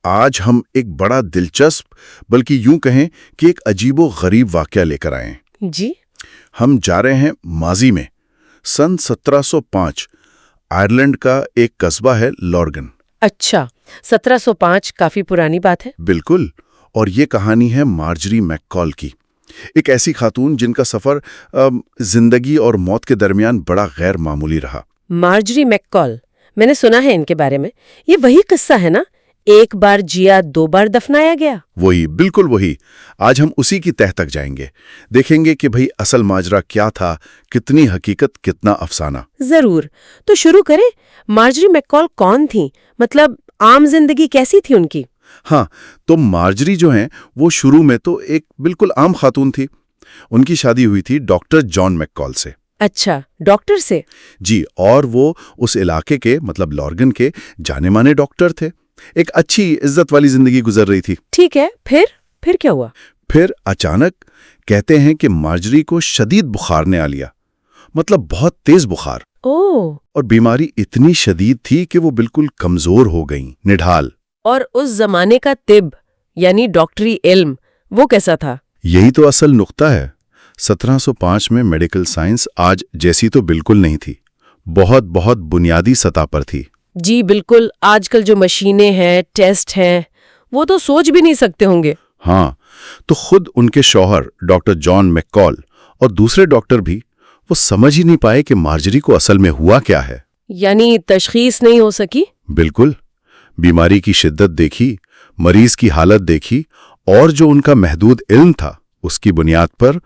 آج ہم ایک بڑا دلچسپ بلکہ یوں کہیں کہ ایک عجیب و غریب واقعہ لے کر آئے ہیں۔ جی ہم جا رہے ہیں ماضی میں۔ سن 1705 آئرلینڈ کا ایک قصبہ ہے لورگن۔ اچھا، 1705 کافی پرانی بات ہے۔ بالکل، اور یہ کہانی ہے مارجری میک کال کی، ایک ایسی خاتون جن کا سفر زندگی اور موت کے درمیان بڑا غیر معمولی رہا۔ مارجری میک کال، میں نے سنا ہے ان کے بارے میں۔ یہ وہی قصہ ہے نا، ایک بار جیا 2 بار دفنایا گیا؟ وہی، بالکل وہی۔ آج ہم اسی کی تہہ تک جائیں گے، دیکھیں گے کہ بھئی اصل ماجرا کیا تھا، کتنی حقیقت، کتنا افسانہ۔ ضرور، تو شروع کریں۔ مارجری میک کال کون تھیں؟ مطلب عام زندگی کیسی تھی ان کی؟ ہاں، تو مارجری جو ہیں وہ شروع میں تو ایک بالکل عام خاتون تھی۔ ان کی شادی ہوئی تھی ڈاکٹر جان میک کال سے۔ اچھا، ڈاکٹر سے؟ جی، اور وہ اس علاقے کے مطلب لورگن کے جانے مانے ڈاکٹر تھے۔ ایک اچھی عزت والی زندگی گزر رہی تھی۔ ٹھیک ہے، پھر کیا ہوا؟ پھر اچانک کہتے ہیں کہ مارجری کو شدید بخار نے آ لیا، مطلب بہت تیز بخار۔ اور بیماری اتنی شدید تھی کہ وہ بالکل کمزور ہو گئیں، نڈھال۔ اور اس زمانے کا طب یعنی ڈاکٹری علم وہ کیسا تھا؟ یہی تو اصل نقطہ ہے۔ 1705 میں میڈیکل سائنس آج جیسی تو بالکل نہیں تھی، بہت بنیادی سطح پر تھی۔ جی بالکل، آج کل جو مشینیں ہیں، ٹیسٹ ہیں، وہ تو سوچ بھی نہیں سکتے ہوں گے۔ ہاں، تو خود ان کے شوہر ڈاکٹر جان میک کال اور دوسرے ڈاکٹر بھی وہ سمجھ ہی نہیں پائے کہ مارجری کو اصل میں ہوا کیا ہے۔ یعنی تشخیص نہیں ہو سکی؟ بالکل، بیماری کی شدت دیکھی، مریض کی حالت دیکھی، اور جو ان کا محدود علم تھا اس کی بنیاد پر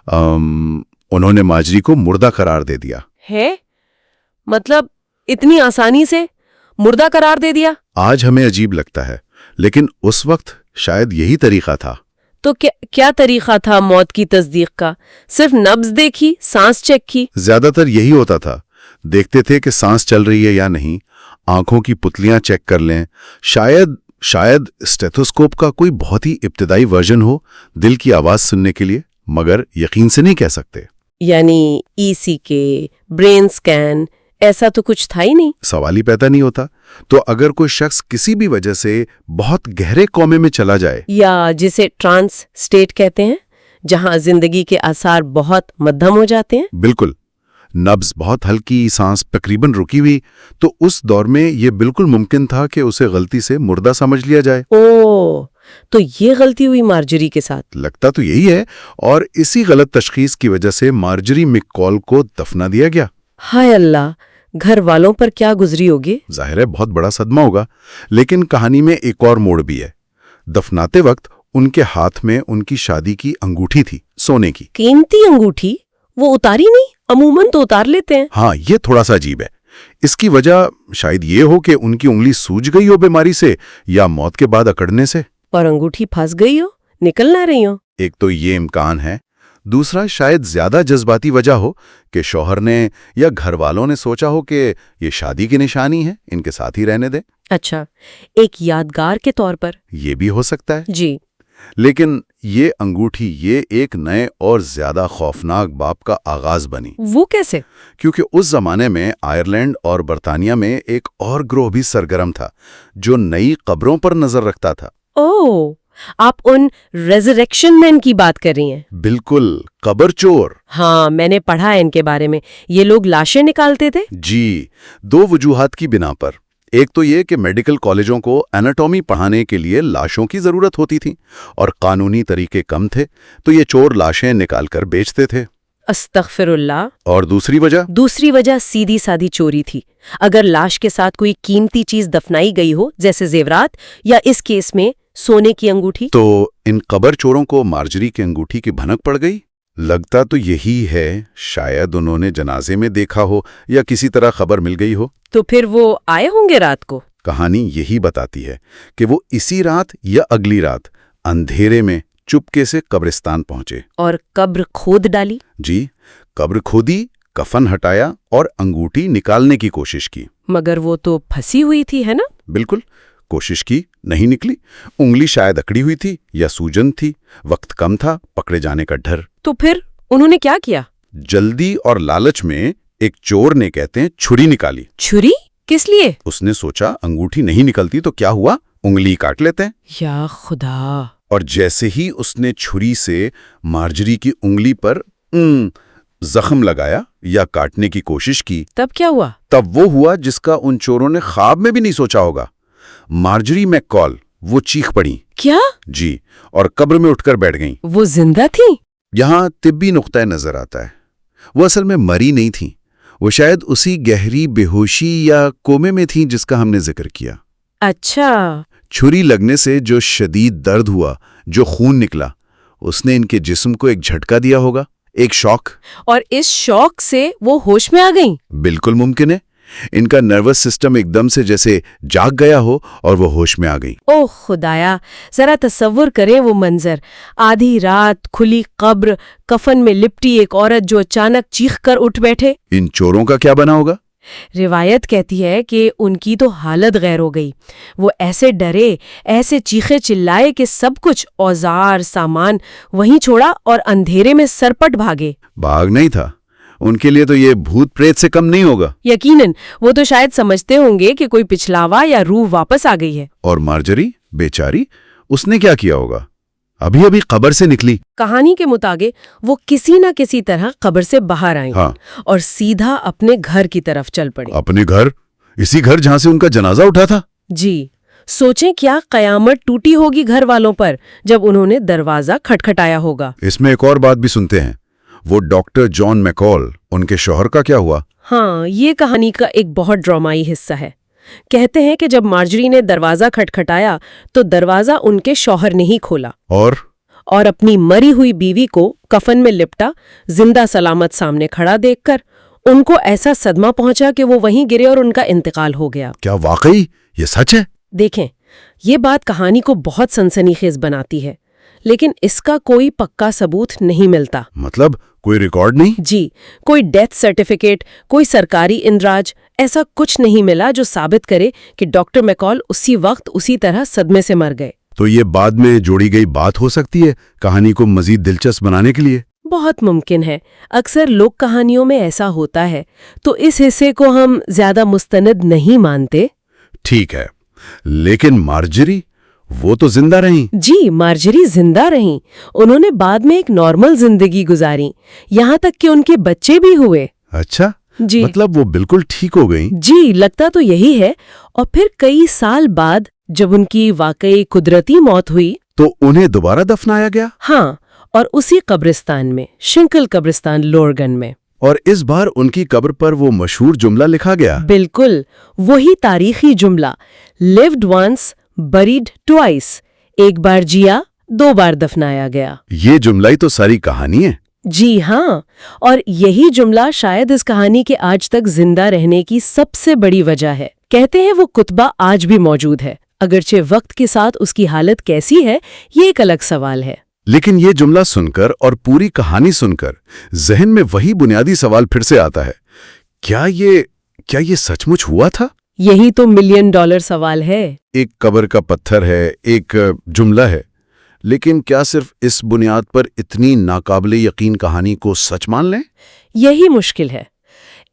انہوں نے مارجری کو مردہ قرار دے دیا۔ ہے؟ مطلب اتنی آسانی سے مردہ قرار دے دیا؟ آج ہمیں عجیب لگتا ہے، لیکن اس وقت شاید یہی طریقہ تھا۔ تو کیا طریقہ تھا موت کی تصدیق کا؟ صرف نبض دیکھی، سانس چیک کی؟ زیادہ تر یہی ہوتا تھا۔ دیکھتے تھے کہ سانس چل رہی ہے یا نہیں، آنکھوں کی پتلیاں چیک کر لیں، شاید اسٹیتھوسکوپ کا کوئی بہت ہی ابتدائی ورژن ہو دل کی آواز سننے کے لیے، مگر یقین سے نہیں کہہ سکتے۔ یعنی ECG، برین سکین، ایسا تو کچھ تھا ہی نہیں؟ سوال ہی پیدا نہیں ہوتا۔ تو اگر کوئی شخص کسی بھی وجہ سے بہت گہرے کومے میں چلا جائے، یا جسے ٹرانس سٹیٹ کہتے ہیں، جہاں زندگی کے آثار بہت مدھم ہو جاتے ہیں، بالکل، نبض بہت ہلکی، سانس تقریباً رکی ہوئی، تو اس دور میں یہ بالکل ممکن تھا کہ اسے غلطی سے مردہ سمجھ لیا جائے۔ تو یہ غلطی ہوئی مارجری کے ساتھ؟ لگتا تو یہی ہے، اور اسی غلط تشخیص کی وجہ سے مارجری میک کال کو دفنا دیا گیا۔ ہائے اللہ، گھر والوں پر کیا گزری ہوگی؟ ظاہر ہے بہت بڑا صدمہ ہوگا، لیکن کہانی میں ایک اور موڑ بھی ہے۔ دفناتے وقت ان کے ہاتھ میں ان کی شادی کی انگوٹھی تھی، سونے کی۔ قیمتی انگوٹھی؟ وہ اتاری نہیں؟ عموماً تو اتار لیتے ہیں۔ ہاں، یہ تھوڑا سا عجیب ہے۔ اس کی وجہ شاید یہ ہو کہ ان کی انگلی سوج گئی ہو بیماری سے، یا موت کے بعد اکڑنے سے۔ اور انگوٹھی پھنس گئی ہو، نکل نہ رہی ہو؟ ایک تو یہ امکان ہے، دوسرا شاید زیادہ جذباتی وجہ ہو کہ شوہر نے یا گھر والوں نے سوچا ہو کہ یہ شادی کی نشانی ہے، ان کے ساتھ ہی رہنے دیں۔ اچھا، ایک یادگار کے طور پر؟ یہ بھی ہو سکتا ہے۔ جی، لیکن یہ انگوٹھی یہ ایک نئے اور زیادہ خوفناک باب کا آغاز بنی۔ وہ کیسے؟ کیونکہ اس زمانے میں آئرلینڈ اور برطانیہ میں ایک اور گروہ بھی سرگرم تھا جو نئی قبروں پر نظر رکھتا تھا۔ آپ ان ریزریکشن مین کی بات کر رہی ہیں؟ بالکل، قبر چور۔ ہاں، میں نے پڑھا ہے ان کے بارے میں۔ یہ لوگ لاشیں نکالتے تھے؟ جی، 2 وجوہات کی بنا پر۔ ایک تو یہ کہ میڈیکل کالجوں کو ایناٹومی پڑھانے کے لیے لاشوں کی ضرورت ہوتی تھی، اور قانونی طریقے کم تھے، تو یہ چور لاشیں نکال کر بیچتے تھے۔ استغفر اللہ۔ اور دوسری وجہ سیدھی سادھی چوری تھی۔ اگر لاش کے ساتھ کوئی قیمتی چیز دفنائی گئی ہو، جیسے زیورات یا اس کیس میں سونے کی انگوٹھی، تو ان قبر چوروں کو مارجری کی انگوٹھی کی بھنک پڑ گئی۔ لگتا تو یہی ہے، شاید انہوں نے جنازے میں دیکھا ہو یا کسی طرح خبر مل گئی ہو۔ تو پھر وہ آئے ہوں گے رات کو؟ کہانی یہی بتاتی ہے کہ وہ اسی رات یا اگلی رات اندھیرے میں چپکے سے قبرستان پہنچے اور قبر کھود ڈالی۔ جی، قبر کھودی، کفن ہٹایا اور انگوٹھی نکالنے کی کوشش کی۔ مگر وہ تو پھنسی ہوئی تھی، ہے نا؟ بالکل، کوشش کی، نہیں نکلی۔ انگلی شاید اکڑی ہوئی تھی یا سوجن تھی، وقت کم تھا، پکڑے جانے کا ڈر۔ تو پھر انہوں نے کیا کیا؟ جلدی اور لالچ میں ایک چور نے کہتے ہیں چھری نکالی۔ چھری؟ کس لیے؟ اس نے سوچا انگوٹھی نہیں نکلتی تو کیا ہوا، انگلی کاٹ لیتے ہیں. یا خدا. اور جیسے ہی اس نے چھری سے مارجری کی انگلی پر زخم لگایا یا کاٹنے کی کوشش کی، تب کیا ہوا؟ تب وہ ہوا جس کا ان چوروں نے خواب میں بھی نہیں سوچا ہوگا. مارجری میک کال وہ چیخ پڑی. کیا؟ جی، اور قبر میں اٹھ کر بیٹھ گئیں. وہ زندہ تھی؟ یہاں طبی نقطہ نظر آتا ہے. وہ اصل میں مری نہیں تھیں. وہ شاید اسی گہری بے ہوشی یا کومے میں تھیں جس کا ہم نے ذکر کیا. اچھا. چھری لگنے سے جو شدید درد ہوا، جو خون نکلا، اس نے ان کے جسم کو ایک جھٹکا دیا ہوگا، ایک شاک. اور اس شاک سے وہ ہوش میں آ گئیں؟ بالکل ممکن ہے. ان کا نروس سسٹم ایک دم سے جیسے جاگ گیا ہو اور وہ ہوش میں آ گئی. اوہ خدایا، ذرا تصور کریں وہ منظر. آدھی رات، کھلی قبر، کفن میں لپٹی ایک عورت جو اچانک چیخ کر اٹھ بیٹھے. ان چوروں کا کیا بنا ہوگا؟ روایت کہتی ہے کہ ان کی تو حالت غیر ہو گئی. وہ ایسے ڈرے، ایسے چیخے چلائے کہ سب کچھ، اوزار، سامان وہیں چھوڑا اور اندھیرے میں سرپٹ بھاگے. بھاگ نہیں تھا ان کے لیے تو یہ بھوت پریت سے کم نہیں ہوگا. یقیناً وہ تو شاید سمجھتے ہوں گے کہ کوئی پچھلاوا یا روح واپس آ گئی ہے. اور مارجری بیچاری، اس نے کیا کیا ہوگا؟ ابھی ابھی قبر سے نکلی. کہانی کے مطابق وہ کسی نہ کسی طرح قبر سے باہر آئیں اور سیدھا اپنے گھر کی طرف چل پڑی. اپنے گھر؟ اسی گھر جہاں سے ان کا جنازہ اٹھا تھا؟ جی. سوچیں کیا قیامت ٹوٹی ہوگی گھر والوں پر جب انہوں نے دروازہ کھٹکھٹایا ہوگا. اس میں ایک اور بات بھی سنتے ہیں. وہ ڈاکٹر جان میکال، ان کے شوہر کا کیا ہوا؟ ہاں، یہ کہانی کا ایک بہت ڈرامائی حصہ ہے. کہتے ہیں کہ جب مارجری نے دروازہ کھٹکھٹایا تو دروازہ ان کے شوہر نے ہی کھولا اور اپنی مری ہوئی بیوی کو کفن میں لپٹا زندہ سلامت سامنے کھڑا دیکھ کر ان کو ایسا صدمہ پہنچا کہ وہ وہیں گرے اور ان کا انتقال ہو گیا. کیا واقعی یہ سچ ہے؟ دیکھیں، یہ بات کہانی کو بہت سنسنی خیز بناتی ہے، لیکن اس کا کوئی پکا ثبوت نہیں ملتا. مطلب کوئی ریکارڈ نہیں؟ جی، کوئی ڈیتھ سرٹیفکیٹ، کوئی سرکاری اندراج، ایسا کچھ نہیں ملا جو ثابت کرے کہ ڈاکٹر میکال اسی وقت اسی طرح صدمے سے مر گئے. تو یہ بعد میں جوڑی گئی بات ہو سکتی ہے کہانی کو مزید دلچسپ بنانے کے لیے؟ بہت ممکن ہے. اکثر لوک کہانیوں میں ایسا ہوتا ہے، تو اس حصے کو ہم زیادہ مستند نہیں مانتے. ٹھیک ہے، لیکن مارجری وہ تو زندہ رہیں. جی، مارجری زندہ رہیں. انہوں نے بعد میں ایک نارمل زندگی گزاری، یہاں تک کہ ان کے بچے بھی ہوئے. اچھا، جی، مطلب وہ بالکل ٹھیک ہو گئیں؟ جی، لگتا تو یہی ہے. اور پھر کئی سال بعد جب ان کی واقعی قدرتی موت ہوئی تو انہیں دوبارہ دفنایا گیا؟ ہاں، اور اسی قبرستان میں، شنکل قبرستان، لورگن میں. اور اس بار ان کی قبر پر وہ مشہور جملہ لکھا گیا. بالکل وہی تاریخی جملہ، lived once buried twice. ایک بار جیا، دو بار دفنایا گیا. یہ جملہ ہی تو ساری کہانی ہے. جی ہاں، اور یہی جملہ شاید اس کہانی کے آج تک زندہ رہنے کی سب سے بڑی وجہ ہے. کہتے ہیں وہ کتبہ آج بھی موجود ہے، اگرچہ وقت کے ساتھ اس کی حالت کیسی ہے یہ ایک الگ سوال ہے. لیکن یہ جملہ سن کر اور پوری کہانی سن کر ذہن میں وہی بنیادی سوال پھر سے آتا ہے، کیا یہ سچ مچ ہوا تھا؟ یہی تو $1,000,000 سوال ہے. ایک قبر کا پتھر ہے، ایک جملہ ہے، لیکن کیا صرف اس بنیاد پر اتنی ناقابل یقین کہانی کو سچ مان لیں؟ یہی مشکل ہے.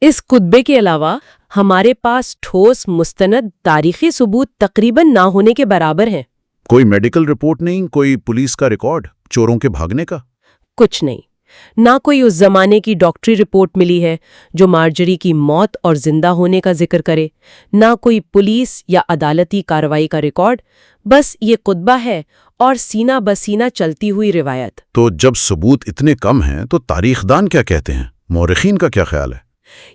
اس کتبے کے علاوہ ہمارے پاس ٹھوس مستند تاریخی ثبوت تقریباً نہ ہونے کے برابر ہیں. کوئی میڈیکل رپورٹ نہیں، کوئی پولیس کا ریکارڈ چوروں کے بھاگنے کا؟ کچھ نہیں. نہ کوئی اس زمانے کی ڈاکٹری رپورٹ ملی ہے جو مارجری کی موت اور زندہ ہونے کا ذکر کرے، نہ کوئی پولیس یا عدالتی کارروائی کا ریکارڈ. بس یہ کتبہ ہے اور سینہ بسینہ چلتی ہوئی روایت. تو جب ثبوت اتنے کم ہیں تو تاریخ دان کیا کہتے ہیں؟ مورخین کا کیا خیال ہے؟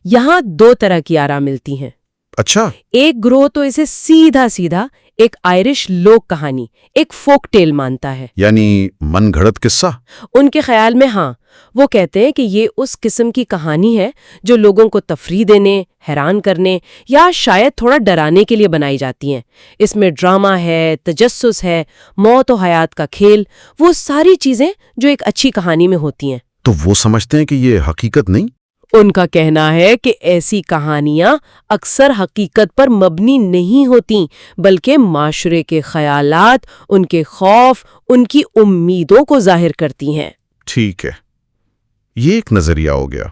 یہاں دو طرح کی آراء ملتی ہیں. اچھا، ایک گروہ تو اسے سیدھا ایک آئرش لوک کہانی، ایک فوک ٹیل مانتا ہے، یعنی من گھڑت قصہ. ان کے خیال میں ہاں، وہ کہتے ہیں کہ یہ اس قسم کی کہانی ہے جو لوگوں کو تفریح دینے، حیران کرنے یا شاید تھوڑا ڈرانے کے لیے بنائی جاتی ہیں. اس میں ڈرامہ ہے، تجسس ہے، موت و حیات کا کھیل، وہ ساری چیزیں جو ایک اچھی کہانی میں ہوتی ہیں. تو وہ سمجھتے ہیں کہ یہ حقیقت نہیں؟ ان کا کہنا ہے کہ ایسی کہانیاں اکثر حقیقت پر مبنی نہیں ہوتیں، بلکہ معاشرے کے خیالات، ان کے خوف، ان کی امیدوں کو ظاہر کرتی ہیں. ٹھیک ہے، یہ ایک نظریہ ہو گیا.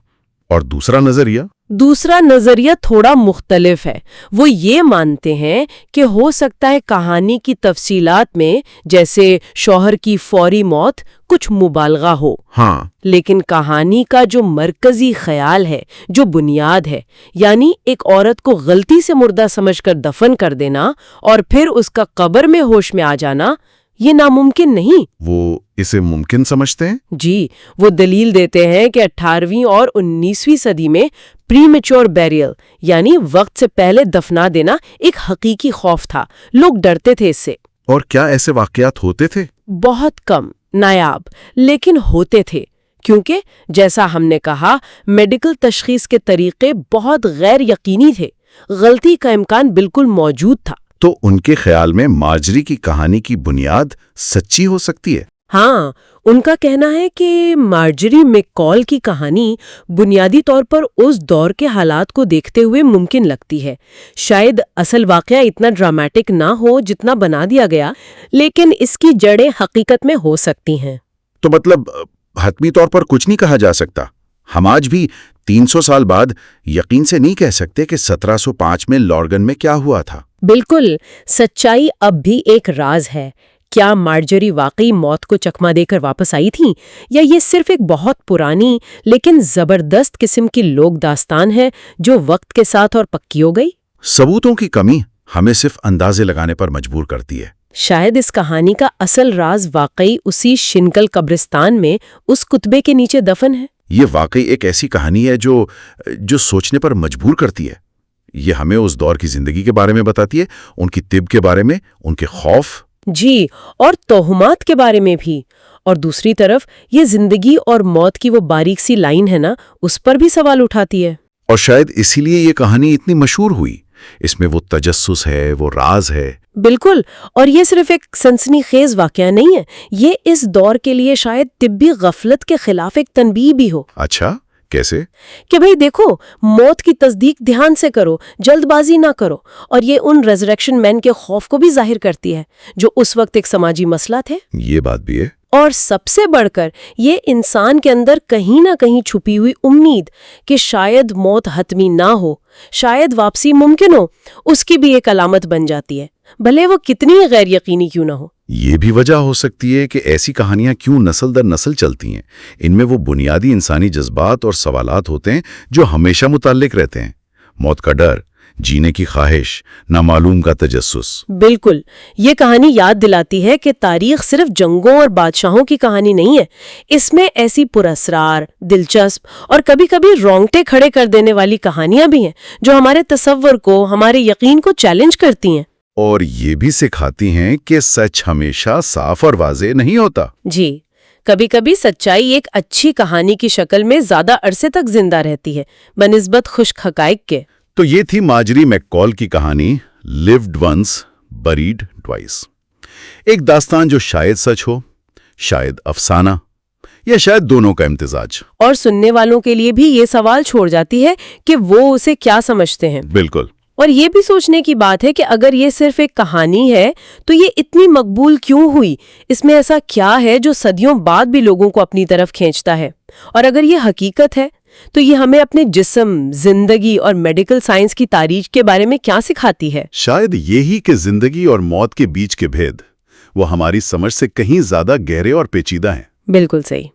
اور دوسرا نظریہ؟ دوسرا نظریہ تھوڑا مختلف ہے. وہ یہ مانتے ہیں کہ ہو سکتا ہے کہانی کی تفصیلات میں جیسے شوہر کی فوری موت کچھ مبالغہ ہو. ہاں، لیکن کہانی کا جو مرکزی خیال ہے، جو بنیاد ہے، یعنی ایک عورت کو غلطی سے مردہ سمجھ کر دفن کر دینا اور پھر اس کا قبر میں ہوش میں آ جانا، یہ ناممکن نہیں. وہ اسے ممکن سمجھتے ہیں؟ جی، وہ دلیل دیتے ہیں کہ 18ویں اور 19ویں صدی میں پری میچور بیریل یعنی وقت سے پہلے دفنا دینا ایک حقیقی خوف تھا. لوگ ڈرتے تھے اس سے. اور کیا ایسے واقعات ہوتے تھے؟ بہت کم، نایاب، لیکن ہوتے تھے. کیونکہ جیسا ہم نے کہا، میڈیکل تشخیص کے طریقے بہت غیر یقینی تھے. غلطی کا امکان بالکل موجود تھا. تو ان کے خیال میں مارجری کی کہانی کی بنیاد سچی ہو سکتی ہے؟ ہاں، ان کا کہنا ہے کہ مارجری میکال کی کہانی بنیادی طور پر اس دور کے حالات کو دیکھتے ہوئے ممکن لگتی ہے. شاید اصل واقعہ اتنا ڈراماٹک نہ ہو جتنا بنا دیا گیا، لیکن اس کی جڑیں حقیقت میں ہو سکتی ہیں. تو مطلب حتمی طور پر کچھ نہیں کہا جا سکتا. ہم آج بھی 300 سال بعد یقین سے نہیں کہہ سکتے کہ 1705 میں لارگن میں کیا ہوا تھا. بالکل، سچائی اب بھی ایک راز ہے. کیا مارجری واقعی موت کو چکما دے کر واپس آئی تھیں، یا یہ صرف ایک بہت پرانی لیکن زبردست قسم کی لوک داستان ہے جو وقت کے ساتھ اور پکی ہو گئی؟ ثبوتوں کی کمی ہمیں صرف اندازے لگانے پر مجبور کرتی ہے. شاید اس کہانی کا اصل راز واقعی اسی شنکل قبرستان میں اس کتبے کے نیچے دفن ہے. یہ واقعی ایک ایسی کہانی ہے جو سوچنے پر مجبور کرتی ہے. یہ ہمیں اس دور کی زندگی کے بارے میں بتاتی ہے، ان کی طب کے بارے میں، ان کے خوف، جی، اور توہمات کے بارے میں بھی. اور دوسری طرف یہ زندگی اور موت کی وہ باریک سی لائن ہے نا، اس پر بھی سوال اٹھاتی ہے. اور شاید اسی لیے یہ کہانی اتنی مشہور ہوئی. اس میں وہ تجسس ہے، وہ راز ہے. بالکل، اور یہ صرف ایک سنسنی خیز واقعہ نہیں ہے، یہ اس دور کے لیے شاید طبی غفلت کے خلاف ایک تنبیہ بھی ہو. اچھا، کیسے؟ کہ بھئی دیکھو، موت کی تصدیق دھیان سے کرو، جلد بازی نہ کرو. اور یہ ان ریزریکشن مین کے خوف کو بھی ظاہر کرتی ہے جو اس وقت ایک سماجی مسئلہ تھے. یہ بات بھی ہے. اور سب سے بڑھ کر یہ انسان کے اندر کہیں نہ کہیں چھپی ہوئی امید کہ شاید موت حتمی نہ ہو، شاید واپسی ممکن ہو، اس کی بھی ایک علامت بن جاتی ہے، بھلے وہ کتنی غیر یقینی کیوں نہ ہو. یہ بھی وجہ ہو سکتی ہے کہ ایسی کہانیاں کیوں نسل در نسل چلتی ہیں. ان میں وہ بنیادی انسانی جذبات اور سوالات ہوتے ہیں جو ہمیشہ متعلق رہتے ہیں. موت کا ڈر، جینے کی خواہش، نامعلوم کا تجسس. بالکل، یہ کہانی یاد دلاتی ہے کہ تاریخ صرف جنگوں اور بادشاہوں کی کہانی نہیں ہے. اس میں ایسی پراسرار، دلچسپ اور کبھی کبھی رونگٹے کھڑے کر دینے والی کہانیاں بھی ہیں جو ہمارے تصور کو، ہمارے یقین کو چیلنج کرتی ہیں. اور یہ بھی سکھاتی ہیں کہ سچ ہمیشہ صاف اور واضح نہیں ہوتا. جی، کبھی کبھی سچائی ایک اچھی کہانی کی شکل میں زیادہ عرصے تک زندہ رہتی ہے بنسبت خشک حقائق کے. تو یہ تھی مارجری میکال کی کہانی lived once buried twice. ایک داستان جو شاید سچ ہو، شاید افسانہ، یا شاید دونوں کا امتزاج. اور سننے والوں کے لیے بھی یہ سوال چھوڑ جاتی ہے کہ وہ اسے کیا سمجھتے ہیں. بالکل. اور یہ بھی سوچنے کی بات ہے کہ اگر یہ صرف ایک کہانی ہے تو یہ اتنی مقبول کیوں ہوئی؟ اس میں ایسا کیا ہے جو صدیوں بعد بھی لوگوں کو اپنی طرف کھینچتا ہے؟ اور اگر یہ حقیقت ہے تو یہ ہمیں اپنے جسم، زندگی اور میڈیکل سائنس کی تاریخ کے بارے میں کیا سکھاتی ہے؟ شاید یہی کہ زندگی اور موت کے بیچ کے بھید وہ ہماری سمجھ سے کہیں زیادہ گہرے اور پیچیدہ ہیں. بالکل صحیح.